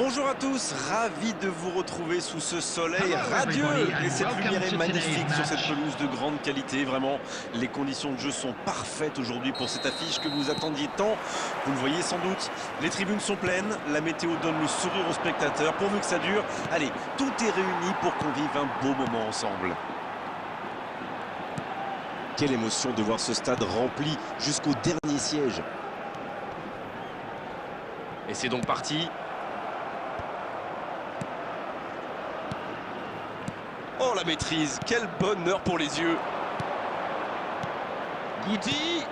Bonjour à tous, ravi de vous retrouver sous ce soleil radieux et cette lumière est magnifique sur cette pelouse de grande qualité. Vraiment, les conditions de jeu sont parfaites aujourd'hui pour cette affiche que vous attendiez tant. Vous le voyez sans doute, les tribunes sont pleines, la météo donne le sourire aux spectateurs. Pourvu que ça dure, allez, tout est réuni pour qu'on vive un beau moment ensemble. Quelle émotion de voir ce stade rempli jusqu'au dernier siège. Et c'est donc parti. Oh la maîtrise, quel bonheur pour les yeux. Goudi.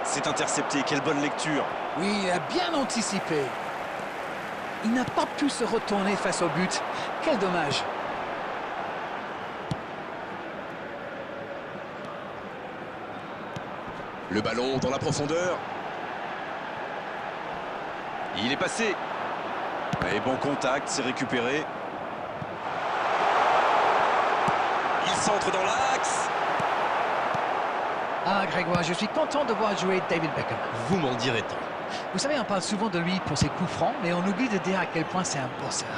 C'est intercepté, quelle bonne lecture. Oui, il a bien anticipé. Il n'a pas pu se retourner face au but. Quel dommage. Le ballon dans la profondeur. Il est passé. Et bon contact, c'est récupéré. Il centre dans l'axe. Ah, Grégoire, je suis content de voir jouer David Beckham. Vous m'en direz tant. Vous savez, on parle souvent de lui pour ses coups francs, mais on oublie de dire à quel point c'est un bosseur.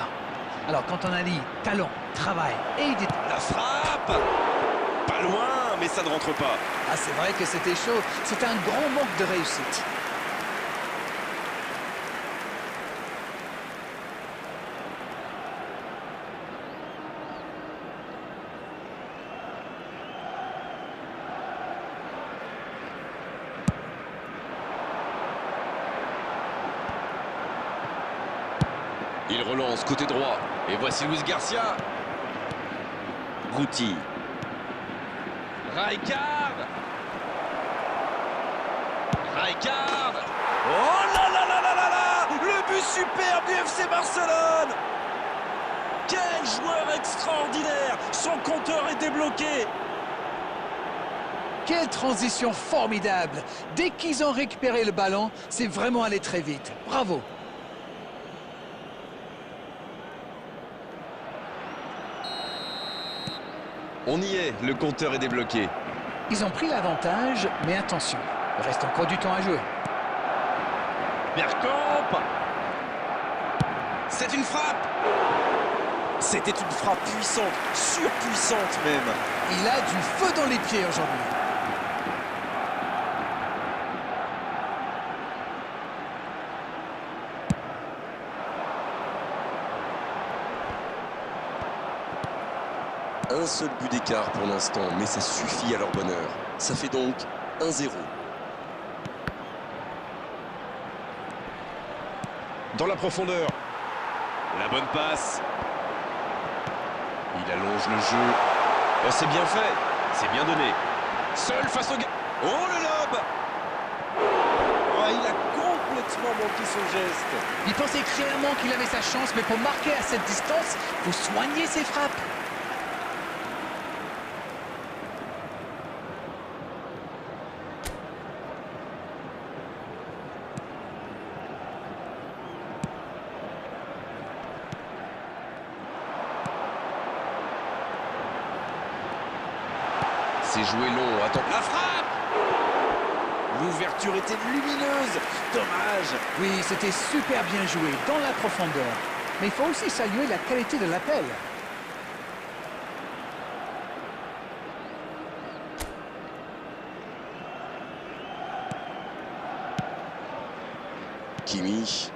Alors, quand on allie talent, travail et idée... La frappe. Pas loin, mais ça ne rentre pas. Ah, c'est vrai que c'était chaud. C'est un grand manque de réussite. Il relance côté droit. Et voici Luis Garcia. Guti. Rijkaard. Rijkaard. Oh là là là là là là. Le but superbe du FC Barcelone. Quel joueur extraordinaire. Son compteur est débloqué. Quelle transition formidable. Dès qu'ils ont récupéré le ballon, c'est vraiment allé très vite. Bravo. On y est, le compteur est débloqué. Ils ont pris l'avantage, mais attention, il reste encore du temps à jouer. Bergkamp. C'est une frappe. C'était une frappe puissante, surpuissante même. Il a du feu dans les pieds aujourd'hui. Un seul but d'écart pour l'instant, mais ça suffit à leur bonheur. Ça fait donc 1-0. Dans la profondeur. La bonne passe. Il allonge le jeu. Oh, c'est bien fait. C'est bien donné. Seul face au... Oh, le lob. Oh, il a complètement manqué son geste. Il pensait clairement qu'il avait sa chance, mais pour marquer à cette distance, il faut soigner ses frappes. C'est joué long, attends. La frappe. L'ouverture était lumineuse. Dommage. Oui, c'était super bien joué, dans la profondeur. Mais il faut aussi saluer la qualité de l'appel. Kimi.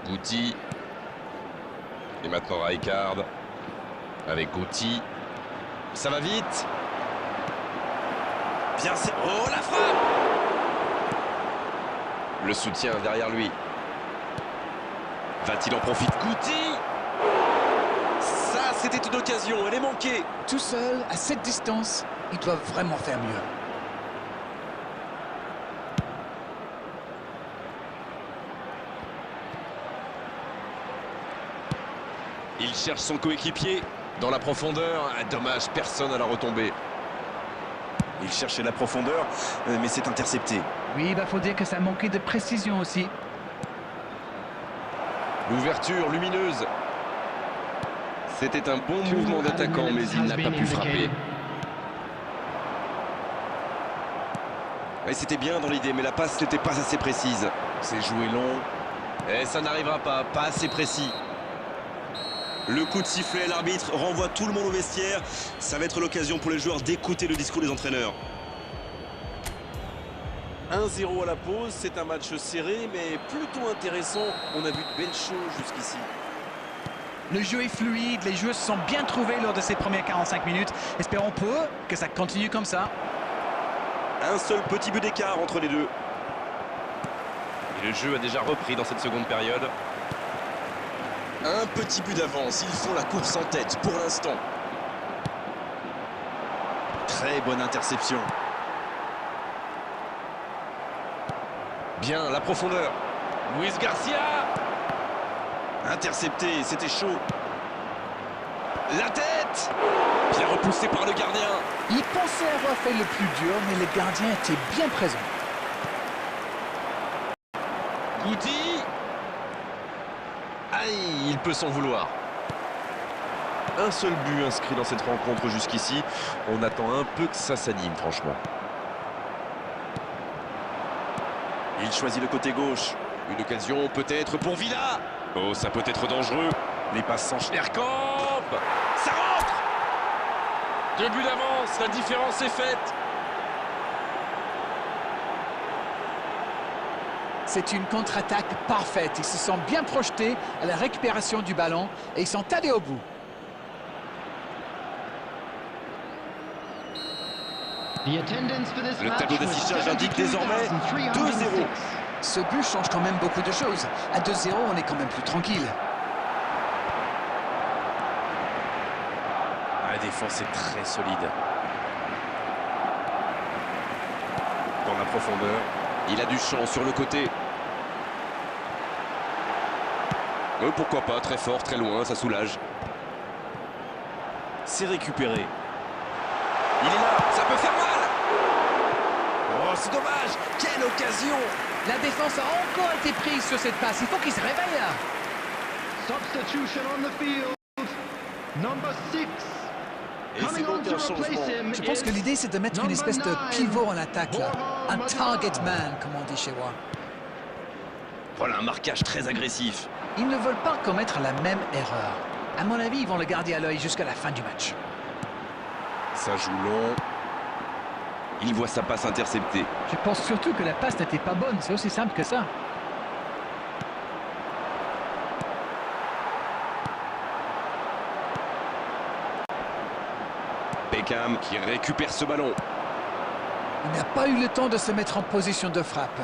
Guti. Et maintenant Rijkaard. Avec Guti. Ça va vite. Bien, c'est... Oh, la frappe. Le soutien derrière lui. Va-t-il en profiter? Guti. Ça, c'était une occasion, elle est manquée. Tout seul, à cette distance, ils doivent vraiment faire mieux. Il cherche son coéquipier dans la profondeur. Dommage, personne à la retombée. Il cherchait la profondeur, mais c'est intercepté. Oui, il faut dire que ça manquait de précision aussi. L'ouverture lumineuse. C'était un bon mouvement d'attaquant, mais il n'a pas pu frapper. Et c'était bien dans l'idée, mais la passe n'était pas assez précise. C'est joué long. Et ça n'arrivera pas, pas assez précis. Le coup de sifflet, l'arbitre renvoie tout le monde au vestiaire. Ça va être l'occasion pour les joueurs d'écouter le discours des entraîneurs. 1-0 à la pause, c'est un match serré mais plutôt intéressant. On a vu de belles choses jusqu'ici. Le jeu est fluide, les joueurs se sont bien trouvés lors de ces premières 45 minutes. Espérons pour eux que ça continue comme ça. Un seul petit but d'écart entre les deux. Et le jeu a déjà repris dans cette seconde période. Un petit but d'avance, ils font la course en tête pour l'instant. Très bonne interception. Bien, la profondeur. Luis Garcia. Intercepté, c'était chaud. La tête. Bien repoussé par le gardien. Il pensait avoir fait le plus dur, mais le gardien était bien présent. Guti. Aïe, il peut s'en vouloir. Un seul but inscrit dans cette rencontre jusqu'ici. On attend un peu que ça s'anime, franchement. Il choisit le côté gauche. Une occasion peut-être pour Villa. Oh, ça peut être dangereux. Les passes sans Schnerkamp. Ça rentre. 2 buts d'avance, la différence est faite. C'est une contre-attaque parfaite. Ils se sont bien projetés à la récupération du ballon et ils sont allés au bout. Le tableau d'affichage indique désormais 2-0. Ce but change quand même beaucoup de choses. À 2-0, on est quand même plus tranquille. La défense est très solide. Dans la profondeur, il a du champ sur le côté. Pourquoi pas, très fort, très loin, ça soulage. C'est récupéré. Il est là, ça peut faire mal. Oh, c'est dommage. Quelle occasion. La défense a encore été prise sur cette passe. Il faut qu'il se réveille. Substitution on the field. Number 6. Et c'est donc un changement. Je pense que l'idée, c'est de mettre une espèce de pivot en attaque, là. Un target man, comme on dit chez moi. Voilà un marquage très agressif. Ils ne veulent pas commettre la même erreur. À mon avis, ils vont le garder à l'œil jusqu'à la fin du match. Ça joue long. Il voit sa passe interceptée. Je pense surtout que la passe n'était pas bonne. C'est aussi simple que ça. Beckham qui récupère ce ballon. Il n'a pas eu le temps de se mettre en position de frappe.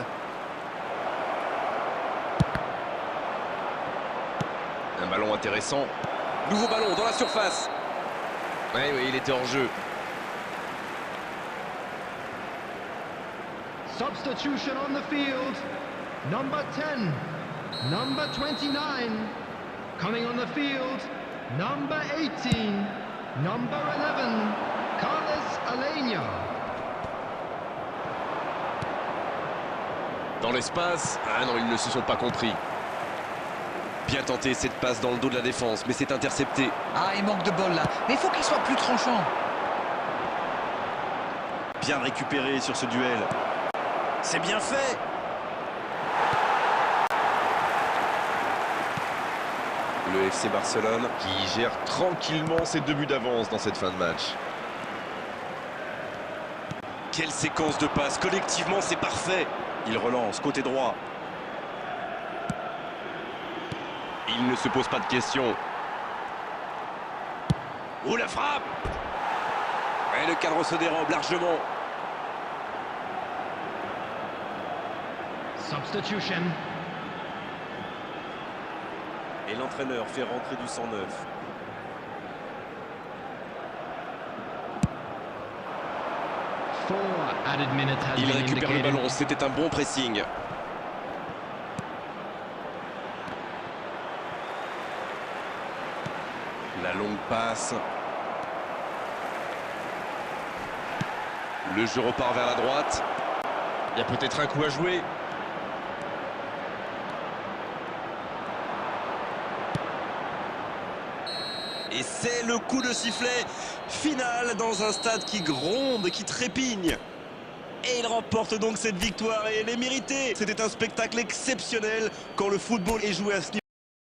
Un ballon intéressant. Nouveau ballon dans la surface. Oui, il était hors jeu. Substitution on the field. Number 10. Number 29. Coming on the field. Number 18. Number 11. Carlos Aleñá. Dans l'espace. Ah non, ils ne se sont pas compris. Bien tenté cette passe dans le dos de la défense, mais c'est intercepté. Ah, il manque de bol là. Mais il faut qu'il soit plus tranchant. Bien récupéré sur ce duel. C'est bien fait. Le FC Barcelone qui gère tranquillement ses 2 buts d'avance dans cette fin de match. Quelle séquence de passes. Collectivement, c'est parfait. Il relance côté droit. Il ne se pose pas de questions. Oh, la frappe! Et le cadre se dérobe largement. Substitution. Et l'entraîneur fait rentrer du sang neuf. Il récupère le ballon, c'était un bon pressing. La longue passe. Le jeu repart vers la droite. Il y a peut-être un coup à jouer. Et c'est le coup de sifflet final dans un stade qui gronde, qui trépigne. Et il remporte donc cette victoire et elle est méritée. C'était un spectacle exceptionnel quand le football est joué à ce niveau.